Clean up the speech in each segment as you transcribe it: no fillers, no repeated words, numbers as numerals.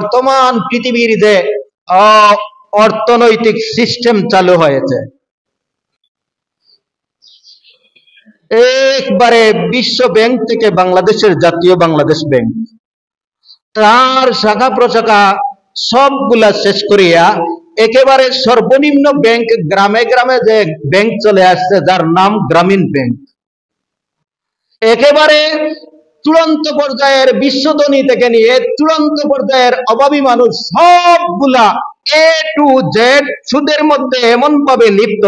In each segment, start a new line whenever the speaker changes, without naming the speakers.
বর্তমান পৃথিবীর যে অর্থনৈতিক সিস্টেম চালু হয়েছে, একবারে বিশ্ব ব্যাংক থেকে বাংলাদেশের জাতীয় বাংলাদেশ ব্যাংক তার শাখা প্রশাখা সবগুলা শেষ করিয়া একেবারে সর্বনিম্ন ব্যাংক, গ্রামে গ্রামে যে ব্যাংক চলে আসছে যার নাম গ্রামীণ ব্যাংক, একেবারে চূড়ান্ত পর্যায়ের বিশ্বধনী থেকে নিয়ে চূড়ান্ত পর্যায়ের অভাবী মানুষ সবগুলা এ টু জেড সুদের মধ্যে এমন ভাবে লিপ্ত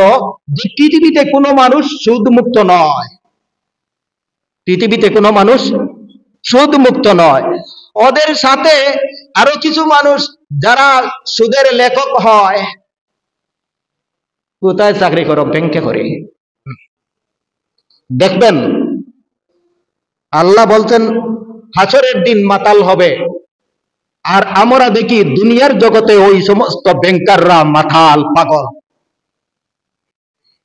যে পৃথিবীতে কোনো মানুষ সুদ মুক্ত নয়। পৃথিবীতে কোনো মানুষ সুদ মুক্ত নয়। ওদের সাথে আরো কিছু মানুষ যারা সুদের লেখক হয়। কোথায় চাকরি করো? ব্যাংকে করি। দেখবেন আল্লাহ বলছেন হাসরের দিন মাতাল হবে, আর আমরা দেখি দুনিয়ার জগতে ওই সমস্ত ব্যাংকাররা মাতাল পাগল।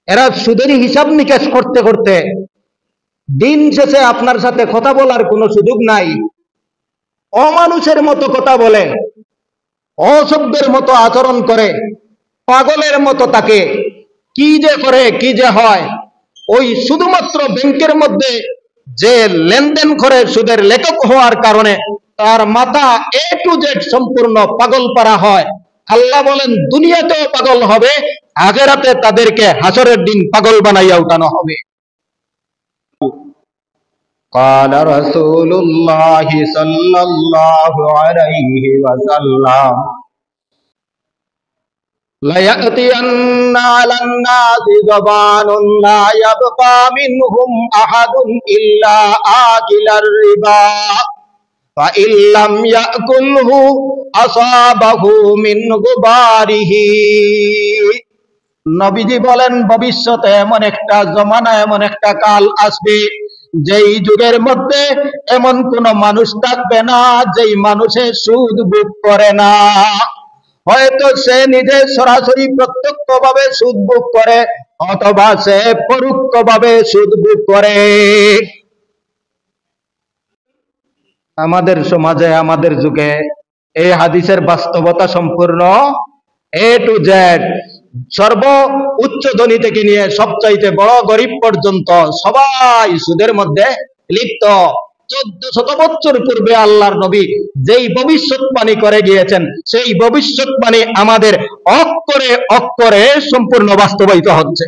এরা সুদের হিসাব নিকাশ করতে করতে দিন শেষে আপনার সাথে কথা বলার কোনো সুযোগ নাই, অমানুষের মতো কথা বলে, অসভ্যের মতো আচরণ করে, পাগলের মতো তাকে কি যে করে কি যে হয়। ওই শুধুমাত্র ব্যাংকের মধ্যে যে লেনদেন করে সুদের লেখক হওয়ার কারণে তার মাথা এ টু জেড সম্পূর্ণ পাগল পারা হয়। আল্লাহ বলেন দুনিয়াতেও পাগল হবে, আখিরাতে তাদেরকে হাসরের দিন পাগল বানাইয়া উঠানো হবে। قال رسول الله صلى الله عليه وسلم ليأتين على الناس زمان لا يبقى منهم أحد إلا آكل الربا فإن لم يأكله أصابه من غباره। নবীজি বলেন ভবিষ্যতে এমন একটা জমানা, এমন একটা কাল আসবে যেই যুগের মধ্যে এমন কোন মানুষ থাকবে না যেই মানুষে সুদ ভোগ করে না। হয়তো সে নিজে সরাসরি প্রত্যক্ষভাবে সুদ ভোগ করে অথবা সে পরোক্ষভাবে সুদ ভোগ করে। আমাদের সমাজে, আমাদের যুগে এই হাদিসের বাস্তবতা সম্পূর্ণ এ টু জেড, সর্ব উচ্চ ধনী থেকে নিয়ে সবচাইতে বড় গরিব পর্যন্ত সবাই সুদের মধ্যে লিপ্ত। 1400 বছর পূর্বে আল্লাহর নবী যেই ভবিষ্যৎবাণী করে গিয়েছেন সেই ভবিষ্যৎবাণী আমাদের অক্ষরে অক্ষরে সম্পূর্ণ বাস্তবায়িত হচ্ছে।